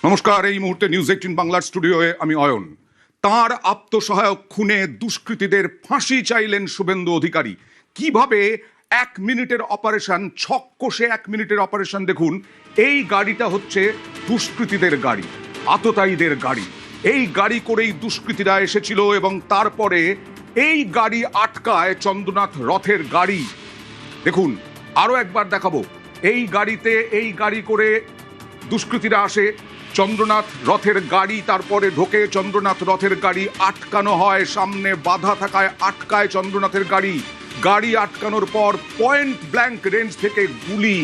নমস্কার। এই মুহূর্তে নিউজ 18 বাংলার স্টুডিওয়ে আমি অয়ন। তাঁর আত্মসহায়ক খুনে দুষ্কৃতীদের ফাঁসি চাইলেন শুভেন্দু অধিকারী। কিভাবে 1 মিনিটের অপারেশন, ছক-কষে 1 মিনিটের অপারেশন। দেখুন, এই গাড়িটা হচ্ছে দুষ্কৃতীদের গাড়ি, আততায়ীদের গাড়ি। এই গাড়ি করেই দুষ্কৃতীরা এসেছিল এবং তারপরে এই গাড়ি আটকায় চন্দ্রনাথ রথের গাড়ি। দেখুন, আরো একবার দেখাবো। এই গাড়িতে, এই গাড়ি করে দুষ্কৃতীরা আসে, চন্দ্রনাথ রথের গাড়ি তারপরে ঢোকে, চন্দ্রনাথ রথের গাড়ি আটকানো হয়, সামনে বাধা থাকায় আটকায় চন্দ্রনাথের গাড়ি। গাড়ি আটকানোর পর পয়েন্ট ব্ল্যাঙ্ক রেঞ্জ থেকে গুলি,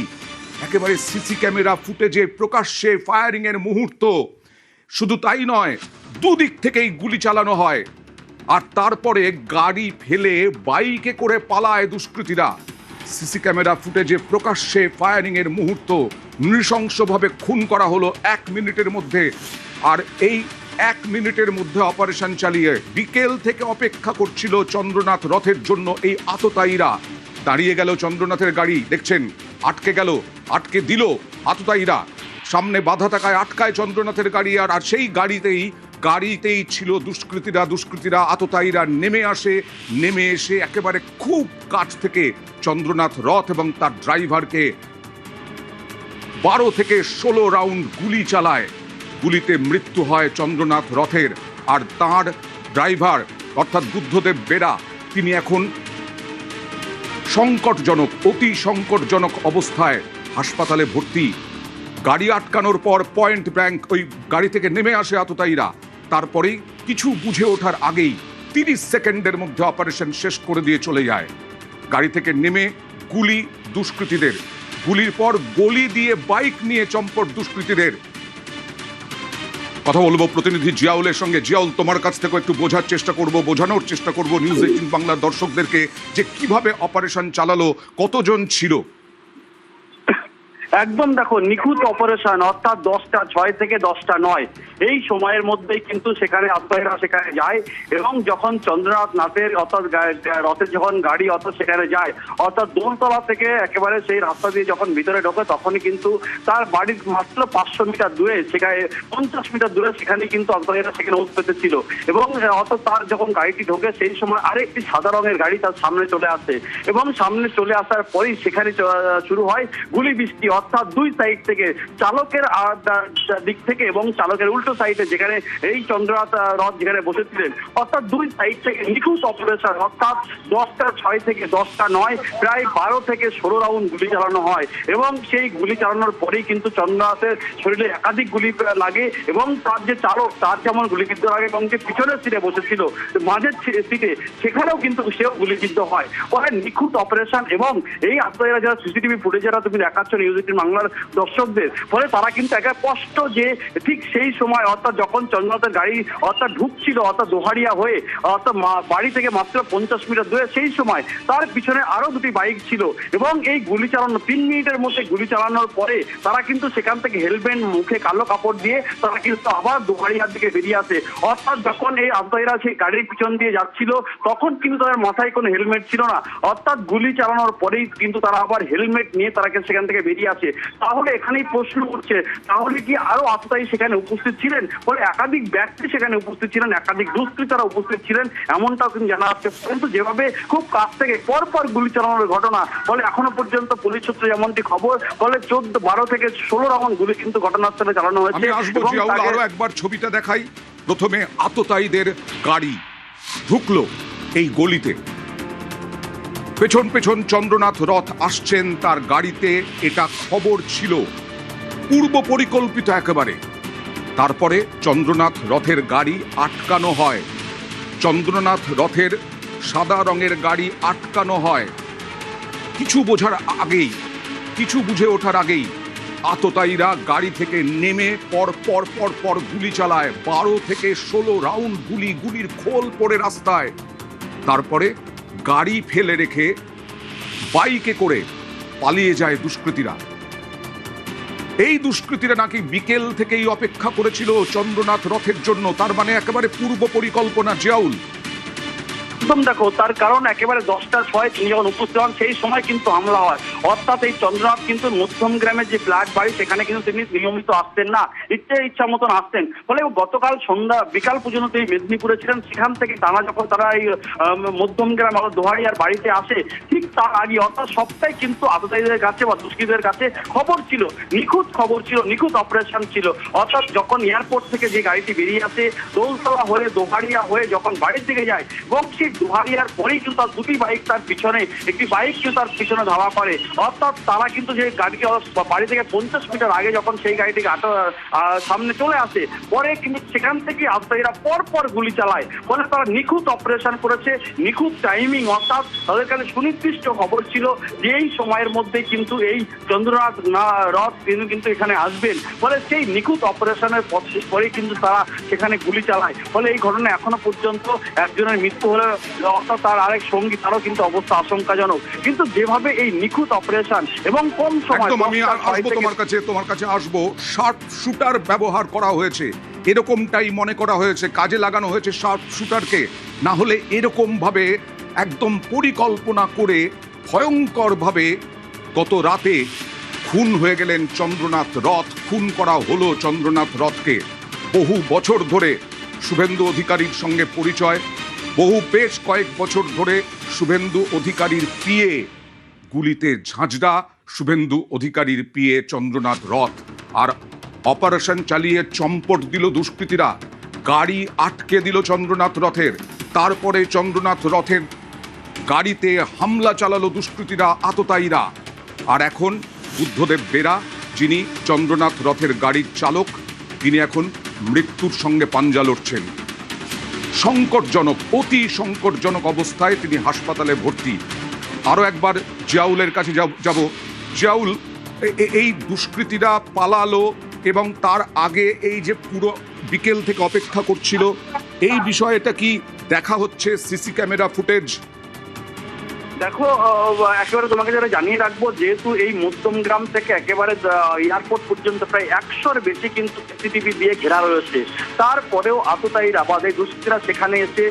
একেবারে সিসি ক্যামেরা ফুটেজে প্রকাশ্যে ফায়ারিং এর মুহূর্ত। শুধু তাই নয়, দুদিক থেকেই গুলি চালানো হয়, আর তারপরে গাড়ি ফেলে বাইকে করে পালায় দুষ্কৃতীরা। সিসি ক্যামেরা ফুটেজে প্রকাশ্যে ফায়ারিং এর মুহূর্ত। নৃশংসভাবে খুন করা হলো 1 মিনিটের মধ্যে। আর এই 1 মিনিটের মধ্যে অপারেশন চালিয়ে বিকেল থেকে অপেক্ষা করছিল চন্দ্রনাথ রথের জন্য এই আততায়ীরা। দাঁড়িয়ে গেল চন্দ্রনাথের গাড়ি, দেখছেন, আটকে দিল আততায়ীরা। সামনে বাধা থাকায় আটকায় চন্দ্রনাথের গাড়ি, আর সেই গাড়িতেই ছিল দুষ্কৃতীরা আততায়ীরা নেমে এসে একেবারে খুব কাছ থেকে চন্দ্রনাথ রথ এবং তার ড্রাইভারকে 12 থেকে 16 রাউন্ড গুলি চালায়। গুলিতে মৃত্যু হয় চন্দ্রনাথ রথের, আর তার ড্রাইভার অর্থাৎ বুদ্ধদেব বেরা, তিনি এখন অতি সংকটজনক অবস্থায় হাসপাতালে ভর্তি। গাড়ি আটকানোর পর পয়েন্ট ব্ল্যাঙ্ক ওই গাড়ি থেকে নেমে আসে আততায়ীরা। তারপরেই কিছু বুঝে ওঠার আগেই 30 সেকেন্ডের মধ্যে অপারেশন শেষ করে দিয়ে চলে যায়। গাড়ি থেকে নেমে গুলি দুষ্কৃতীদের, গুলির পর গলি দিয়ে বাইক নিয়ে চম্পট দুষ্কৃতীদের। কথা বলবো প্রতিনিধি জিয়াউলের সঙ্গে। জিয়াউল, তোমার কাছ থেকে একটু বোঝানোর চেষ্টা করব নিউজ 18 বাংলার দর্শকদেরকে যে কিভাবে অপারেশন চালালো, কতজন ছিল। একদম দেখো, নিখুঁত অপারেশন, অর্থাৎ 10টা 6 থেকে 10টা 9 এই সময়ের মধ্যেই কিন্তু সেখানে আততায়ীরা সেখানে যায়। এবং যখন চন্দ্রনাথ নাথের অর্থাৎ রথের যখন গাড়ি অর্থাৎ সেখানে যায়, অর্থাৎ দোলতলা থেকে একেবারে সেই রাস্তা দিয়ে যখন ভিতরে ঢোকে, তখনই কিন্তু তার বাড়ির মাত্র 500 মিটার দূরে, সেখানে 50 মিটার দূরে সেখানে কিন্তু আততায়ীরা সেখানে উপস্থিত ছিল। এবং অর্থাৎ তার যখন গাড়িটি ঢোকে সেই সময় আরেকটি সাদা রঙের গাড়ি তার সামনে চলে আসে, এবং সামনে চলে আসার পরেই সেখানে শুরু হয় গুলি বৃষ্টি। অর্থাৎ দুই সাইড থেকে, চালকের দিক থেকে এবং চালকের উল্টো সাইডে যেখানে এই চন্দ্রনাথ রথ যেখানে বসেছিলেন, অর্থাৎ দুই সাইড থেকে নিখুঁত অপারেশন। অর্থাৎ 10টা 6 থেকে 10টা 9 প্রায় 12 থেকে 16 রাউন্ড গুলি চালানো হয়। এবং সেই গুলি চালানোর পরেই কিন্তু চন্দ্রনাথের শরীরে একাধিক গুলি লাগে, এবং তার যে চালক তার যেমন গুলিবিদ্ধ লাগে, এবং যে পিছনের সিটে বসেছিল মাঝের সিটে সেখানেও কিন্তু সেও গুলিবিদ্ধ হয়। পরে নিখুঁত অপারেশন। এবং এই আততায়ীরা যারা সিসিটিভি ফুটেজ যারা তুমি দেখাচ্ছ নিউজ 18 বাংলার দর্শকদের, ফলে তারা কিন্তু একা স্পষ্ট যে ঠিক সেই সময় অর্থাৎ যখন চন্দ্রনাথের গাড়ি অর্থাৎ ঢুকছিল অর্থাৎ দোহারিয়া হয়ে অর্থাৎ বাড়ি থেকে মাত্র 50 মিটার দূরে, সেই সময় তার পিছনে আরো দুটি বাইক ছিল। এবং এই গুলি চালানো 3 মিনিটের মধ্যে গুলি চালানোর পরে তারা কিন্তু সেখান থেকে হেলমেট, মুখে কালো কাপড় দিয়ে তারা কিন্তু আবার দোহারিয়ার দিকে বেরিয়ে আসে। অর্থাৎ যখন এই আততায়ীরা সেই গাড়ির পিছন দিয়ে যাচ্ছিল, তখন কিন্তু তাদের মাথায় কোনো হেলমেট ছিল না। অর্থাৎ গুলি চালানোর পরেই কিন্তু তারা আবার হেলমেট নিয়ে তারা সেখান থেকে বেরিয়ে আসে। তাহলে এখানেই প্রশ্ন উঠছে, তাহলে কি আরো আততায়ী সেখানে উপস্থিত ছিলেন? বলে একাধিক ব্যক্তি সেখানে উপস্থিত ছিলেন, একাধিক দুষ্কৃতীরা উপস্থিত ছিলেন, এমনটাও কিন্তু জানা যাচ্ছে। কিন্তু যেভাবে খুব কাছ থেকে পরপর গুলি চালানোর ঘটনা, বলে এখনো পর্যন্ত পুলিশ সূত্রে যেমনটি খবর, বলে 12 থেকে 16 রাউন্ড গুলি কিন্তু ঘটনাস্থলে চালানো হয়েছে। আরো একবার ছবিটা দেখাই। প্রথমে আততায়ীদের গাড়ি ঢুকলো এই গলিতে, পেছন চন্দ্রনাথ রথ আসছেন তার গাড়িতে, এটা খবর ছিল, পূর্ব পরিকল্পিত একেবারে। তারপরে চন্দ্রনাথ রথের গাড়ি আটকানো হয়, চন্দ্রনাথ রথের সাদা রঙের গাড়ি আটকানো হয়। কিছু বুঝে ওঠার আগেই আততায়ীরা গাড়ি থেকে নেমে পর গুলি চালায়। 12 থেকে 16 রাউন্ড গুলির খোল পড়ে রাস্তায়। তারপরে গাড়ি ফেলে রেখে বাইকে করে পালিয়ে যায় দুষ্কৃতীরা। এই দুষ্কৃতীরা নাকি বিকেল থেকেই অপেক্ষা করেছিল চন্দ্রনাথ রথের জন্য, তার মানে একেবারে পূর্ব পরিকল্পনা। জিয়াউল, একদম দেখো, তার কারণ একেবারে 10টা 6 তিনি যখন উপস্থিত হন সেই সময় কিন্তু হামলা হয়। অর্থাৎ এই চন্দ্রনাথ কিন্তু মধ্যম গ্রামের যে ফ্ল্যাট বাড়ি সেখানে কিন্তু তিনি নিয়মিত আসতেন না, ইচ্ছা মতন আসতেন। ফলে গতকাল সন্ধ্যা বিকাল পর্যন্ত তিনি মেদিনীপুরে ছিলেন। সেখান থেকে টানা যখন তারা এই মধ্যম গ্রাম দোহারিয়ার বাড়িতে আসে, ঠিক তার আগে অর্থাৎ সবটাই কিন্তু আততায়ীদের কাছে বা দুষ্কৃতীদের কাছে খবর ছিল, নিখুঁত খবর ছিল, নিখুঁত অপারেশন ছিল। অর্থাৎ যখন এয়ারপোর্ট থেকে যে গাড়িটি বেরিয়ে আসে দোলতলা হয়ে দোহারিয়া হয়ে যখন বাড়ির দিকে যায়, এবং সেই দোহারিয়ার পরেই কিন্তু তার দুটি বাইক তার পিছনে, একটি বাইক কিন্তু তার পিছনে ধাওয়া করে। অর্থাৎ তারা কিন্তু যে গাড়িকে বাড়ি থেকে 50 মিটার আগে যখন সেই গাড়িটিকে সামনে চলে আসে, পরে কিন্তু সেখান থেকে আততায়ীরা পরপর গুলি চালায়। ফলে তারা নিখুঁত অপারেশন করেছে, নিখুঁত টাইমিং। অর্থাৎ তাদের কাছে সুনির্দিষ্ট খবর ছিল যে এই সময়ের মধ্যে কিন্তু এই চন্দ্রনাথ রথ তিনি কিন্তু এখানে আসবেন। ফলে সেই নিখুঁত অপারেশনের পরে কিন্তু তারা সেখানে গুলি চালায়। ফলে এই ঘটনা এখনো পর্যন্ত একজনের মৃত্যু হলে, অর্থাৎ তার আরেক সঙ্গী তারও কিন্তু অবস্থা আশঙ্কাজনক। কিন্তু যেভাবে এই নিখুঁত অপারেশন এবং কম সময়, আমি আসবো তোমার কাছে আসবো, শার্প শুটার ব্যবহার করা হয়েছে এরকমটাই মনে করা হয়েছে, কাজে লাগানো হয়েছে শার্প শুটারকে, না হলে এরকম ভাবে একদম পরিকল্পনা করে ভয়ঙ্কর ভাবে গত রাতে খুন হয়ে গেলেন চন্দ্রনাথ রথ। খুন করা হলো চন্দ্রনাথ রথকে। বহু বছর ধরে শুভেন্দু অধিকারীর সঙ্গে পরিচয়, বেশ কয়েক বছর ধরে শুভেন্দু অধিকারীর পিএ, গুলিতে ঝাঁঝরা শুভেন্দু অধিকারীর পিএ চন্দ্রনাথ রথ। আর অপারেশন চালিয়ে চম্পট দিল দুষ্কৃতীরা, গাড়ি আটকে দিল চন্দ্রনাথ রথের। তারপরে চন্দ্রনাথ রথের গাড়িতে হামলা চালালো দুষ্কৃতীরা, আততায়ীরা। আর এখন বুদ্ধদেব বেরা, যিনি চন্দ্রনাথ রথের গাড়ির চালক, তিনি এখন মৃত্যুর সঙ্গে পাঞ্জা লড়ছেন। সংকটজনক, অতি সংকটজনক অবস্থায় তিনি হাসপাতালে ভর্তি। আরও একবার জিয়াউলের কাছে যাব। জিয়াউল, এই দুষ্কৃতীরা পালালো এবং তার আগে এই যে পুরো বিকেল থেকে অপেক্ষা করছিল, এই বিষয়টা কি দেখা হচ্ছে সিসি ক্যামেরা ফুটেজ? দেখো, একেবারে তোমাকে যেটা জানিয়ে রাখবো, যেহেতু এই মধ্যম গ্রাম থেকে একেবারে এয়ারপোর্ট পর্যন্ত প্রায় 100-র বেশি কিন্তু সিসিটিভি দিয়ে ঘেরা রয়েছে। তারপরেও আততায়ীরা বা দুষ্কৃতীরা সেখানে এসে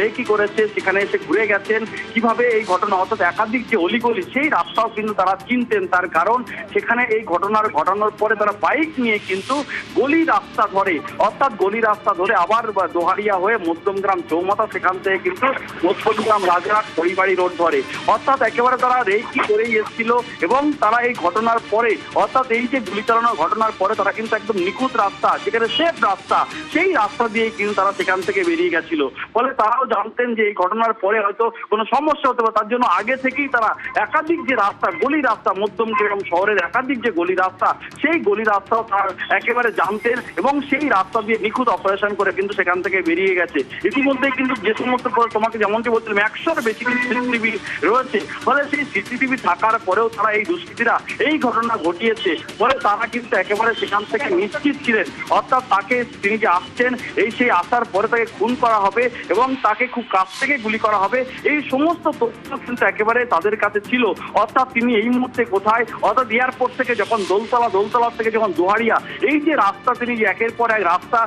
রেকি করেছে, সেখানে এসে ঘুরে গেছেন। কিভাবে এই ঘটনা, অর্থাৎ একাধিক যে অলিগলি সেই রাস্তাও কিন্তু তারা চিনতেন। তার কারণ সেখানে এই ঘটানোর পরে তারা বাইক নিয়ে কিন্তু গলি রাস্তা ধরে, অর্থাৎ গলি রাস্তা ধরে আবার দোহারিয়া হয়ে মধ্যমগ্রাম চৌমাথা, সেখান থেকে কিন্তু মধ্যমগ্রাম রাজরাট পরিবাড়ি রোড ধরে। অর্থাৎ একেবারে তারা রেকি করেই এসেছিল। এবং তারা এই ঘটনার পরে, অর্থাৎ এই যে গুলি চালানোর ঘটনার পরে তারা কিন্তু একদম নিখুঁত রাস্তা, যেখানে সেফ রাস্তা, সেই রাস্তা দিয়ে কিন্তু তারা সেখান থেকে বেরিয়ে গেছিল। ফলে তারাও জানতেন যে এই ঘটনার পরে হয়তো কোনো সমস্যা হতে পারে, তার জন্য আগে থেকেই তারা একাধিক যে রাস্তা, গলি রাস্তা, মধ্যমগ্রাম শহরের একাধিক যে গলি রাস্তা, সেই গলি রাস্তাও তার একেবারে জানতেন এবং সেই রাস্তা দিয়ে নিখুঁত অপারেশন করে কিন্তু সেখান থেকে বেরিয়ে গেছে। ইতিমধ্যে কিন্তু যে সমস্ত, তোমাকে যেমনটি বলছিলাম, 100-র বেশি কিন্তু সিসিটিভি রয়েছে। ফলে সেই সিসিটিভি থাকার পরেও তারা, এই দুষ্কৃতীরা এই ঘটনা ঘটিয়েছে। ফলে তারা কিন্তু একেবারে সেখান থেকে নিশ্চিত ছিলেন, অর্থাৎ তাকে, তিনি যে আসছেন, সেই আসার পরে তাকে খুন করা হবে এবং তাকে খুব কাছ থেকে গুলি করা হবে, এই সমস্ত তথ্য কিন্তু একেবারে তাদের কাছে ছিল। অর্থাৎ তিনি এই মুহূর্তে কোথায়, অর্থাৎ এয়ারপোর্ট থেকে যখন দোলতলা থেকে যখন দোহারিয়া, এই যে রাস্তা তিনি যে একের পর এক রাস্তা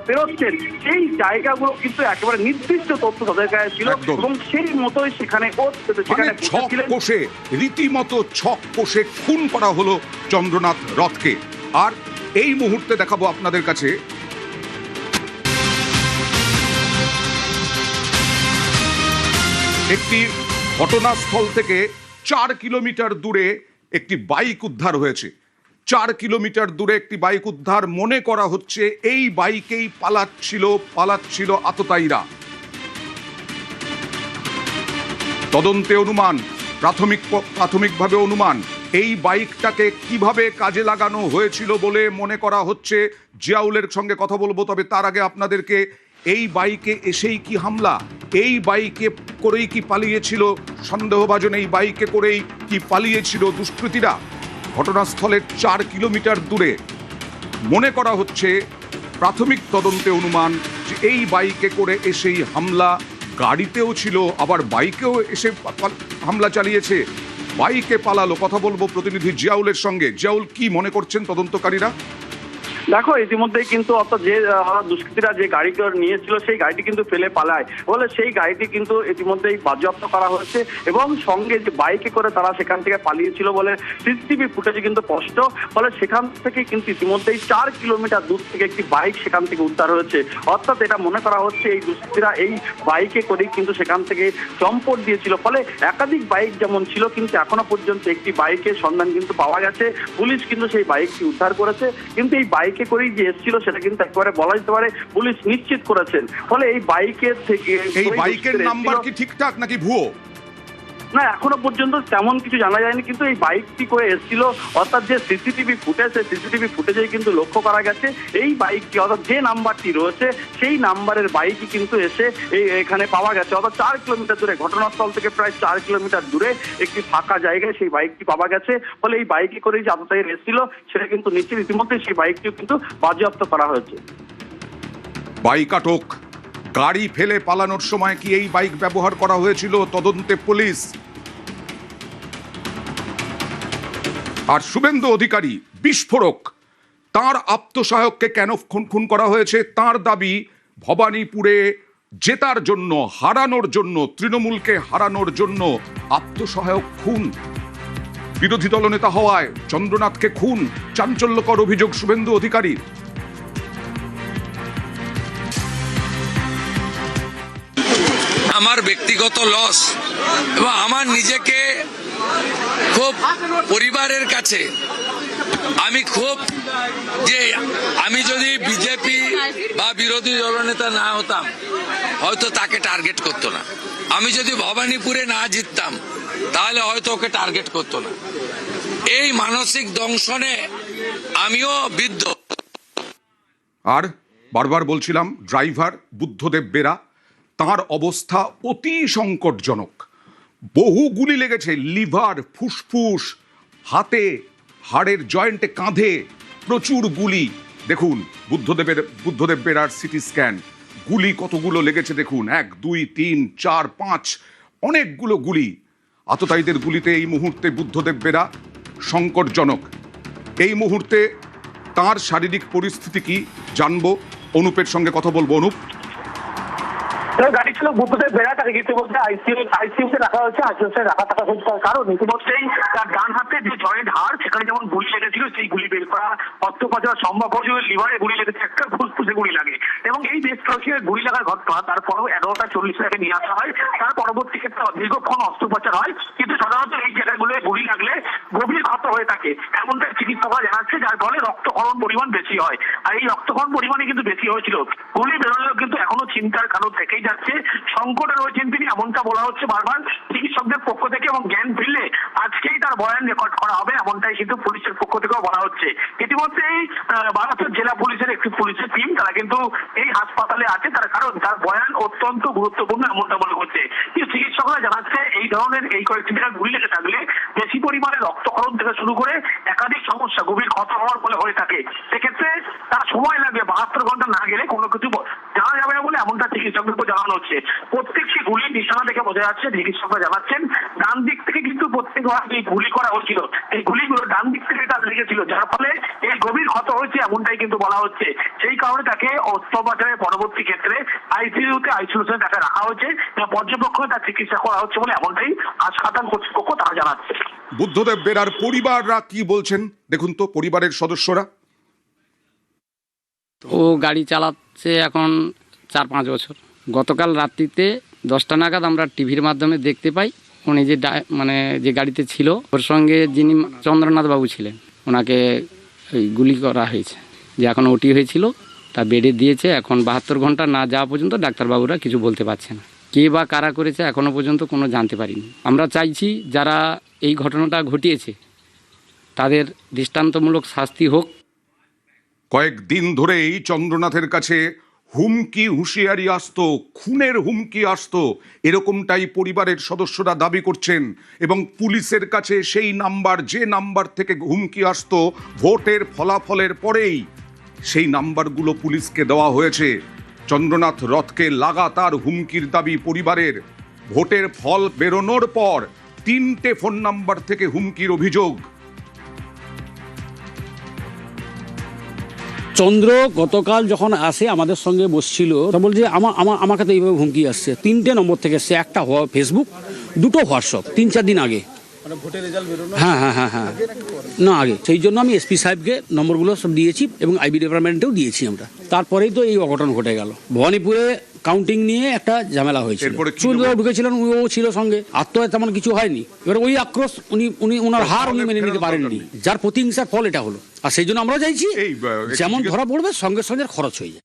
পেরোচ্ছেন, সেই জায়গাগুলো কিন্তু একেবারে নির্দিষ্ট তথ্য তাদের কাছে ছিল এবং সেই মতোই সেখানে রীতিমতো ছক কষে খুন করা হলো চন্দ্রনাথ রথকে। আর এই মুহূর্তে দেখাবো আপনাদের কাছে একটি ঘটনাস্থল থেকে 4 কিলোমিটার দূরে একটি বাইক উদ্ধার হয়েছে। 4 কিলোমিটার দূরে একটি বাইক উদ্ধার। মনে করা হচ্ছে এই বাইকেই পালাচ্ছিল আততায়ীরা। তদন্তে অনুমান, প্রাথমিকভাবে অনুমান, এই বাইকটাকে কিভাবে কাজে লাগানো হয়েছিল বলে মনে করা হচ্ছে। জিয়াউলের সঙ্গে কথা বলবো, তবে তার আগে আপনাদেরকে, এই বাইকে এসেই কি হামলা, এই বাইকে করেই কি পালিয়েছিল সন্দেহভাজন, এই বাইকে করেই কি পালিয়েছিল দুষ্কৃতীরা? ঘটনাস্থলের 4 কিলোমিটার দূরে মনে করা হচ্ছে, প্রাথমিক তদন্তে অনুমান, যে এই বাইকে করে এসেই হামলা। গাড়িতেও ছিল, আবার বাইকেও এসে হামলা চালিয়েছে, বাইকে পালালো। কথা বলবো প্রতিনিধি জিয়াউলের সঙ্গে। জিয়াউল, কি মনে করছেন তদন্তকারীরা? দেখো ইতিমধ্যেই কিন্তু অর্থাৎ যে দুষ্কৃতীরা যে গাড়িটা নিয়েছিল সেই গাড়িটি কিন্তু ফেলে পালায়, বলে সেই গাড়িটি কিন্তু ইতিমধ্যেই বাজেয়াপ্ত করা হয়েছে এবং সঙ্গে যে বাইকে করে তারা সেখান থেকে পালিয়েছিল বলে সিসিটিভি ফুটেজে কিন্তু স্পষ্ট। ফলে সেখান থেকে কিন্তু ইতিমধ্যেই 4 কিলোমিটার দূর থেকে একটি বাইক সেখান থেকে উদ্ধার হয়েছে। অর্থাৎ এটা মনে করা হচ্ছে এই দুষ্কৃতীরা এই বাইকে করেই কিন্তু সেখান থেকে চম্পট দিয়েছিল। ফলে একাধিক বাইক যেমন ছিল, কিন্তু এখনো পর্যন্ত একটি বাইকের সন্ধান কিন্তু পাওয়া গেছে। পুলিশ কিন্তু সেই বাইকটি উদ্ধার করেছে, কিন্তু এই বাইকে করেই যে এসেছিল সেটা কিন্তু একেবারে বলা যেতে পারে পুলিশ নিশ্চিত করেছেন। ফলে এই বাইকের থেকে এই বাইকের নাম্বার কি ঠিকঠাক নাকি ভুয়ো? না, এখনো পর্যন্ত তেমন কিছু জানা যায়নি, কিন্তু এই বাইকটি করে এসেছিল অর্থাৎ যে সিসিটিভি ফুটেজ, সেই সিসিটিভি ফুটেজেই কিন্তু লক্ষ্য করা গেছে এই বাইকটি অর্থাৎ যে নাম্বারটি রয়েছে সেই নাম্বারের বাইকই কিন্তু এসে এখানে পাওয়া গেছে। অর্থাৎ 4 কিলোমিটার দূরে, ঘটনাস্থল থেকে প্রায় 4 কিলোমিটার দূরে একটি ফাঁকা জায়গায় সেই বাইকটি পাওয়া গেছে। ফলে এই বাইকে করেই যে আততায়ী এসেছিল সেটা কিন্তু নিশ্চিত। ইতিমধ্যে সেই বাইকটিও কিন্তু বাজেয়াপ্ত করা হয়েছে। বাইক আটক। গাড়ি ফেলে পালানোর সময় কি এই বাইক ব্যবহার করা হয়েছিল তদন্তে পুলিশ। আর শুভেন্দু অধিকারী বিস্ফোরক, তার আত্মসহায়ককে কেন খুন করা হয়েছে? তার দাবি ভবানীপুরে জেতার জন্য, হারানোর জন্য, তৃণমূলকে হারানোর জন্য আত্মসহায়ক খুন। বিরোধী দলনেতা হওয়ায় চন্দ্রনাথকে খুন, চাঞ্চল্যকর অভিযোগ শুভেন্দু অধিকারী। আমার ব্যক্তিগত লস এবং আমার নিজেকে খুব পরিবারের কাছে আমি খুব যে আমি যদি বিজেপি বা বিরোধী দলনেতা না হতাম হয়তো তাকে টার্গেট করতো না। আমি যদি ভবানীপুরে না জিততাম তাহলে হয়তো ওকে টার্গেট করতো না। এই মানসিক দংশনে আমিও বিদ্ধ। আর বারবার বলছিলাম ড্রাইভার বুদ্ধদেব বেরা, তার অবস্থা অতি সংকটজনক। বহু গুলি লেগেছে, লিভার, ফুসফুস, হাতে, হাড়ের জয়েন্টে, কাঁধে প্রচুর গুলি। দেখুন বুদ্ধদেব বেরার সিটি স্ক্যান, গুলি কতগুলো লেগেছে দেখুন, 1 2 3 4 5, অনেকগুলো গুলি। আততায়ীদের গুলিতে এই মুহূর্তে বুদ্ধদেব বেরা সংকটজনক। এই মুহূর্তে তার শারীরিক পরিস্থিতি কি জানবো, অনুপের সঙ্গে কথা বলবো। অনুপ, গাড়ি ছিল বুদ্ধদেব বেরা, তাকে ইতিমধ্যে আইসিইউতে রাখা হয়েছে। আইসিইউতে রাখা হয়েছে তার কারণ ইতিমধ্যেই তার ডান হাতে যে জয়েন্ট হাড় সেখানে যেমন গুলি লেগেছিল সেই গুলি বের করা অত্যপাত সম্ভব হয়েছিল। লিভারে গুলি লেগেছে, একটা ফুসফুসে গুলি লাগে এবং এই বেশ কয়েকটি গুলি লাগার ঘটনা। তারপরেও 11টা 40 তাকে নিয়ে আসা হয়। তার পরবর্তী ক্ষেত্রে দীর্ঘক্ষণ অস্ত্রোপচার হয়, কিন্তু সাধারণত এই জায়গাগুলোয় গুলি লাগলে গভীর ক্ষত হয়ে থাকে এমনটাই চিকিৎসকরা জানাচ্ছে, যার ফলে রক্তক্ষরণ পরিমাণ বেশি হয়। আর এই রক্তক্ষরণ পরিমাণে কিন্তু বেশি হয়েছিল। গুলি বেরোলেও কিন্তু এখনো চিন্তার কারণ থেকেই যাচ্ছে। সংকটে রয়েছেন তিনি, এমনটা বলা হচ্ছে বারবার চিকিৎসকদের পক্ষ থেকে, এবং জ্ঞান ফিরলে আজকেই তার বয়ান রেকর্ড করা হবে এমনটাই কিন্তু পুলিশের পক্ষ থেকেও বলা হচ্ছে। ইতিমধ্যেই বারাসাত জেলা পুলিশের একটি পুলিশের টিম তারা কিন্তু এই হাসপাতালে আছে, তার কারণ তার বয়ান অত্যন্ত গুরুত্বপূর্ণ এমনটা মনে করছে। কিন্তু চিকিৎসকরা জানাচ্ছে এই ধরনের এই কয়েকটি জায়গায় গুলি লেগে থাকলে বেশি পরিমাণে রক্তক্ষরণ থেকে শুরু করে একাধিক সমস্যা গভীর ক্ষত হওয়ার ফলে হয়ে থাকে। সেক্ষেত্রে তার সময় লাগবে, 72 ঘন্টা না গেলে কোনো কিছু জানা যাবে না বলে এমনটা চিকিৎসকদেরকে জানানো হচ্ছে। প্রত্যেকটি গুলি নিশানা দেখে বোঝা যাচ্ছে, চিকিৎসকরা জানাচ্ছেন ডান দিক থেকে কিন্তু প্রত্যেকবার এই গুলি করা হচ্ছিল, এই গুলিগুলো ডান দিক থেকে তার লেগেছিল, যার ফলে এই গভীর ক্ষত হয়েছে এমনটাই কিন্তু বলা হচ্ছে। সেই কারণে তাকে অস্ত্রোপচারের পরবর্তী ক্ষেত্রে আইসিইউতে তাকে রাখা হয়েছে, পর্যবেক্ষণে তার চিকিৎসা করা হচ্ছে বলে এমনটাই হাসপাতাল কর্তৃপক্ষ তারা জানাচ্ছে। বুদ্ধদেব বেরার পরিবাররা কি বলছেন দেখুন তো, পরিবারের সদস্যরা। ও গাড়ি চালাচ্ছে এখন 4-5 বছর। গতকাল রাত্রিতে 10টা নাগাদ আমরা টিভির মাধ্যমে দেখতে পাই উনি যে গাড়িতে ছিল ওর সঙ্গে যিনি চন্দ্রনাথ বাবু ছিলেন ওনাকে গুলি করা হয়েছে। যে এখন ওটি হয়েছিল তা বেডে দিয়েছে, এখন 72 ঘন্টা না যাওয়া পর্যন্ত ডাক্তারবাবুরা কিছু বলতে পারছে না। কে বা কারা করেছে এখনও পর্যন্ত কোনো জানতে পারিনি। আমরা চাইছি যারা এই ঘটনাটা ঘটিয়েছে তাদের দৃষ্টান্তমূলক শাস্তি হোক। কয়েকদিন ধরেই চন্দ্রনাথের কাছে হুমকি, হুঁশিয়ারি আসতো, খুনের হুমকি আসতো, এরকমটাই পরিবারের সদস্যরা দাবি করছেন। এবং পুলিশের কাছে সেই নাম্বার, যে নাম্বার থেকে হুমকি আসতো ভোটের ফলাফলের পরেই, সেই নাম্বারগুলো পুলিশকে দেওয়া হয়েছে। চন্দ্রনাথ রথকে লাগাতার হুমকির দাবি পরিবারের। ভোটের ফল বেরোনোর পর 3টে ফোন নাম্বার থেকে হুমকির অভিযোগ। চন্দ্র গতকাল যখন আসে আমাদের সঙ্গে বসছিল তা বলছে আমাকে তো এইভাবে হুমকি আসছে, 3টে নম্বর থেকে এসছে, একটা ফেসবুক, 2টো হোয়াটসঅ্যাপ, 3-4 দিন আগে। হ্যাঁ, না আগে। সেই জন্য আমি এসপি সাহেবকে নম্বরগুলো সব দিয়েছি এবং আইবি ডিপার্টমেন্টেও দিয়েছি আমরা। তারপরেই তো এই অঘটন ঘটে গেল। ভবানীপুরে কাউন্টিং নিয়ে একটা ঝামেলা হয়েছিল, সুন্দর ঢুকেছিলেন, ও ছিল সঙ্গে, আত্মহত্যা তেমন কিছু হয়নি। এবার ওই আক্রোশ উনি ওনার হার উনি মেনে নিতে পারেননি, যার প্রতিহিংসার ফল এটা হলো। আর সেই জন্য আমরা চাইছি যেমন ধরা পড়বে সঙ্গে সঙ্গে খরচ হয়ে যায়।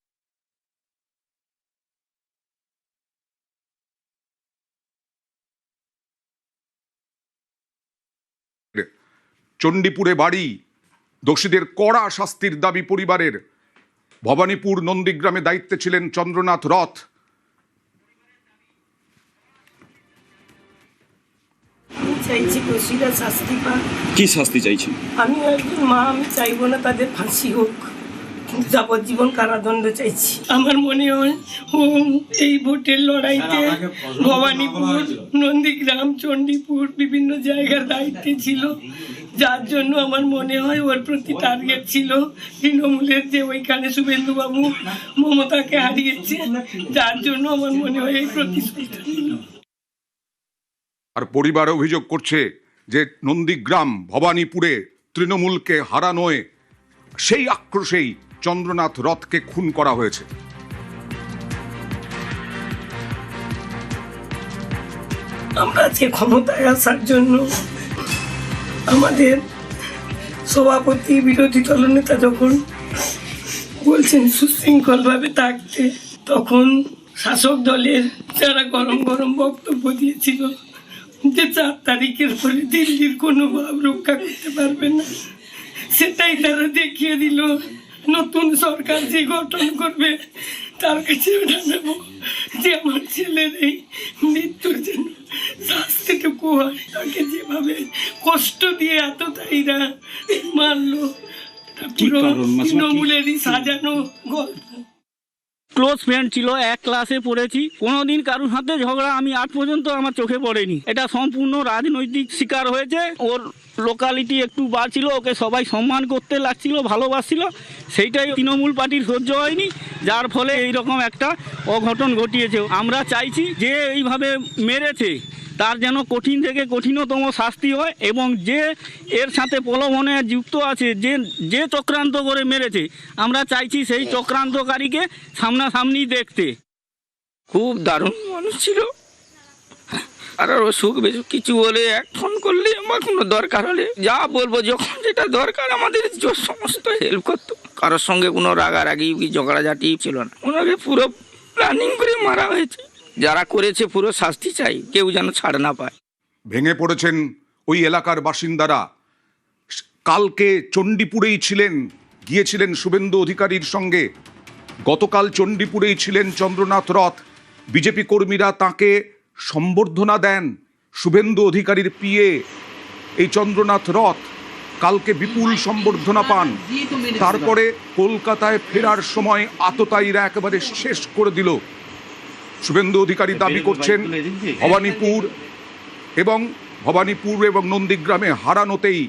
চণ্ডীপুরে বাড়ি, দোষীদের কড়া শাস্তির দাবি পরিবারের। ভবানীপুর নন্দীগ্রামে দায়িত্বে ছিলেন চন্দ্রনাথ রথ। চাইছি দোষীরা শাস্তি পাক। কি শাস্তি চাইছেন? আমি একজন মা, আমি চাইবো না তাদের ফাঁসি হোক, কিন্তু যাবজ্জীবন কারাদণ্ড চাইছি। আমার মনে হয় ও এই ভোটের লড়াইতে ভবানীপুর, নন্দীগ্রাম, চণ্ডীপুর বিভিন্ন জায়গার দায়িত্বে ছিল, যার জন্য আমার মনে হয় ওর প্রতি টার্গেট ছিল তৃণমূলের, যে ওইখানে শুভেন্দুবাবু মমতাকে হারিয়েছে, যার জন্য আমার মনে হয় এই প্রতিশ্রুতি ছিল। আর পরিবার অভিযোগ করছে যে নন্দীগ্রাম, ভবানীপুরে তৃণমূলকে হারানোয় সেই আক্রোশেই চন্দ্রনাথ রথকে খুন করা হয়েছে। আমরা যে ক্ষমতায় আসার জন্য আমাদের সভাপতি, বিরোধী দলনেতা যখন বলছেন সুশৃঙ্খলভাবে থাকতে, তখন শাসক দলের যারা গরম গরম বক্তব্য দিয়েছিল যে 4 তারিখের পরে দিল্লির কোনো ভাব রক্ষা করতে পারবে না, সেটাই তারা দেখিয়ে দিল। নতুন সরকার যে গঠন করবে তার কাছে ওটা নেব যে আমার ছেলের এই মৃত্যুর জন্য শাস্তিটুকু হয়। তাকে যেভাবে কষ্ট দিয়ে এতটাইরা মারলো, পুরো তৃণমূলেরই সাজানো গল্প। ক্লোজ ফ্রেন্ড ছিল, এক ক্লাসে পড়েছি, কোনোদিন কারোর সাথে ঝগড়া আমি আজ পর্যন্ত আমার চোখে পড়েনি। এটা সম্পূর্ণ রাজনৈতিক শিকার হয়েছে। ওর লোকালিটি একটু বাড়ছিল, ওকে সবাই সম্মান করতে লাগছিল, ভালোবাসছিল, সেইটাই তৃণমূল পার্টির সহ্য হয়নি, যার ফলে এইরকম একটা অঘটন ঘটিয়েছে। আমরা চাইছি যে এইভাবে মেরেছে তার যেন কঠিন থেকে কঠিনতম শাস্তি হয়, এবং যে এর সাথে প্রলোভনে যুক্ত আছে, যে চক্রান্ত করে মেরেছে, আমরা চাইছি সেই চক্রান্তকারীকে সামনাসামনি দেখতে। খুব দারুণ মানুষ ছিল, আর অসুখ বেসুখ কিছু হলে এক ফোন করলে আমার কোনো দরকার হলে যা বলবো, যখন যেটা দরকার আমাদের সমস্ত হেল্প করতো। কারোর সঙ্গে কোনো রাগারাগি ঝগড়াঝাটি ছিল না। ওনাকে পুরো প্ল্যানিং করে মারা হয়েছে, যারা করেছে পুরো শাস্তি চাই, কেউ যেন ছাড় না পায়। ভেঙে পড়েছেন ওই এলাকার বাসিন্দারা। কালকে চণ্ডীপুরেই গিয়েছিলেন শুভেন্দু অধিকারীর সঙ্গে। গতকাল চণ্ডীপুরেই ছিলেন চন্দ্রনাথ রথ। বিজেপি কর্মীরা তাকে সম্বর্ধনা দেন। শুভেন্দু অধিকারীর পিএ এই চন্দ্রনাথ রথ কালকে বিপুল সম্বর্ধনা পান। তারপরে কলকাতায় ফেরার সময় আততায়ীরা একেবারে শেষ করে দিল। শুভেন্দু অধিকারী দাবি করছেন ভবানীপুর এবং নন্দীগ্রামে হারানোতেই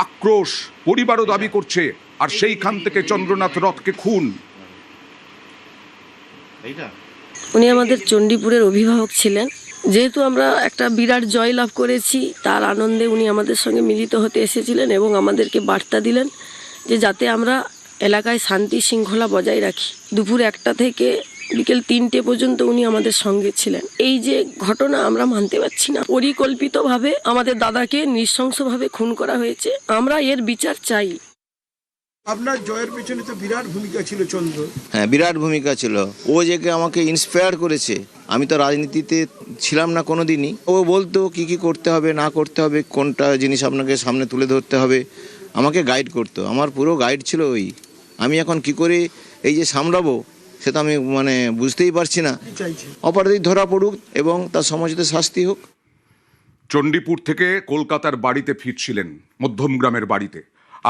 আক্রোশ। পরিবারও দাবি করছে, আর সেইখান থেকে চন্দ্রনাথ রথকে খুন। উনি আমাদের চণ্ডীপুরের অভিভাবক ছিলেন। যেহেতু আমরা একটা বিরাট জয় লাভ করেছি, তার আনন্দে উনি আমাদের সঙ্গে মিলিত হতে এসেছিলেন এবং আমাদেরকে বার্তা দিলেন যে যাতে আমরা এলাকায় শান্তি শৃঙ্খলা বজায় রাখি। দুপুর 1টা থেকে বিকেল 3টে পর্যন্ত উনি আমাদের সঙ্গে ছিলেন। এই যে ঘটনা আমরা মানতে পারছি না, পরিকল্পিতভাবে আমাদের দাদাকে নৃশংসভাবে খুন করা হয়েছে। আমরা এর বিচার চাই। আপনার জয়ের পেছনে তো বিরাট ভূমিকা ছিল চন্দ্র। হ্যাঁ, বিরাট ভূমিকা ছিল। ও যে আমাকে ইন্সপায়ার করেছে। আমি তো রাজনীতিতে ছিলাম না কোনো দিনই। ও বলতো কি কি করতে হবে না করতে হবে, কোনটা জিনিস আপনাকে সামনে তুলে ধরতে হবে, আমাকে গাইড করতো। আমার পুরো গাইড ছিল ওই। আমি এখন কি করে এই যে সামলাবো সেটা আমি বুঝতেই পারছি না। অপরাধী ধরা পড়ুক এবং তার সমঝোতে শাস্তি হোক। চণ্ডীপুর থেকে কলকাতার বাড়িতে ফিরছিলেন, মধ্যমগ্রামের বাড়িতে,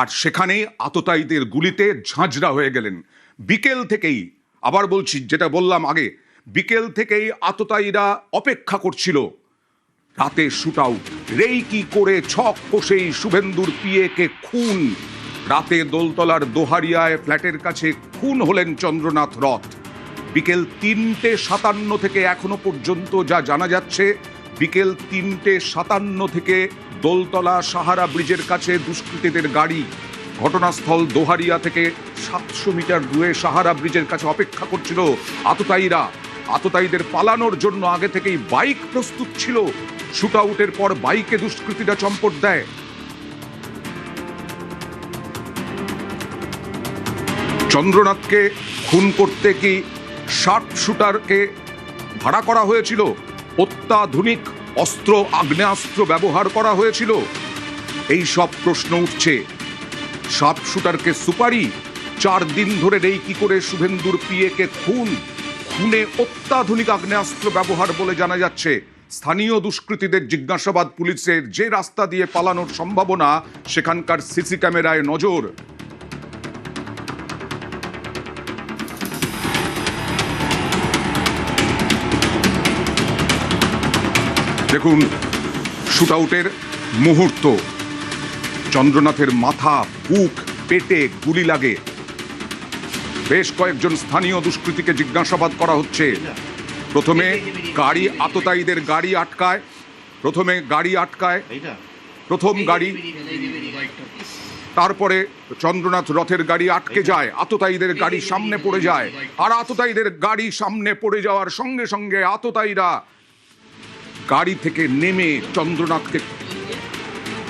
আর সেখানেই আততায়ীদের গুলিতে ঝাঁঝরা হয়ে গেলেন। বিকেল থেকেই, আবার বলছি যেটা বললাম আগে, বিকেল থেকেই আততায়ীরা অপেক্ষা করছিল। রাতে শুট আউট, রেইকি করে ছক কষেই শুভেন্দুর পিএকে খুন। রাতে দোলতলার দোহারিয়ায় ফ্ল্যাটের কাছে খুন হলেন চন্দ্রনাথ রথ। বিকেল 3:57 থেকে এখনো পর্যন্ত যা জানা যাচ্ছে, বিকেল 3:57 থেকে দোলতলা সাহারা ব্রিজের কাছে দুষ্কৃতীদের গাড়ি ঘটনাস্থল দোহারিয়া থেকে 700 মিটার দূরে সাহারা ব্রিজের কাছে অপেক্ষা করছিল আততায়ীরা। আততায়ীদের পালানোর জন্য আগে থেকেই বাইক প্রস্তুত ছিল। শুট আউটের পর বাইকে দুষ্কৃতীরা চম্পট দেয়। চন্দ্রনাথকে খুন করতে কি শার্প শুটারকে ভাড়া করা হয়েছিল? অত্যাধুনিক অস্ত্র, আগ্নেয়াস্ত্র ব্যবহার করা হয়েছিল? এই সব প্রশ্ন উঠছে। শার্প শুটারকে সুপারি? 4 দিন ধরে কি করে শুভেন্দুর পিএকে খুনে অত্যাধুনিক আগ্নেয়াস্ত্র ব্যবহার বলে জানা যাচ্ছে। স্থানীয় দুষ্কৃতীদের জিজ্ঞাসাবাদ পুলিশের, যে রাস্তা দিয়ে পালানোর সম্ভাবনা সেখানকার সিসি ক্যামেরায় নজর। দেখুন শুট আউটের মুহূর্ত। চন্দ্রনাথের মাথা, বুক, পেটে গুলি লাগে। বেশ কয়েকজন স্থানীয় দুষ্কৃতীকে জিজ্ঞাসাবাদ করা হচ্ছে। প্রথমে আততায়ীদের গাড়ি আটকায়। প্রথম গাড়ি, তারপরে চন্দ্রনাথ রথের গাড়ি আটকে যায়, আততায়ীদের গাড়ি সামনে পড়ে যায়। আর আততায়ীদের গাড়ি সামনে পড়ে যাওয়ার সঙ্গে সঙ্গে আততায়ীরা গাড়ি থেকে নেমে চন্দ্রনাথকে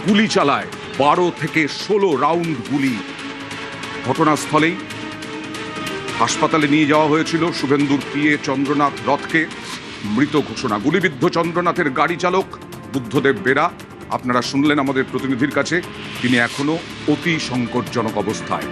গুলি চালায়। 12 থেকে 16 রাউন্ড গুলি। ঘটনাস্থলেই হাসপাতালে নিয়ে যাওয়া হয়েছিল শুভেন্দুর পিএ চন্দ্রনাথ রথকে। মৃত ঘোষণা। গুলিবিদ্ধ চন্দ্রনাথের গাড়ি চালক বুদ্ধদেব বেরা, আপনারা শুনলেন আমাদের প্রতিনিধির কাছে, তিনি এখনো অতি সংকটজনক অবস্থায়।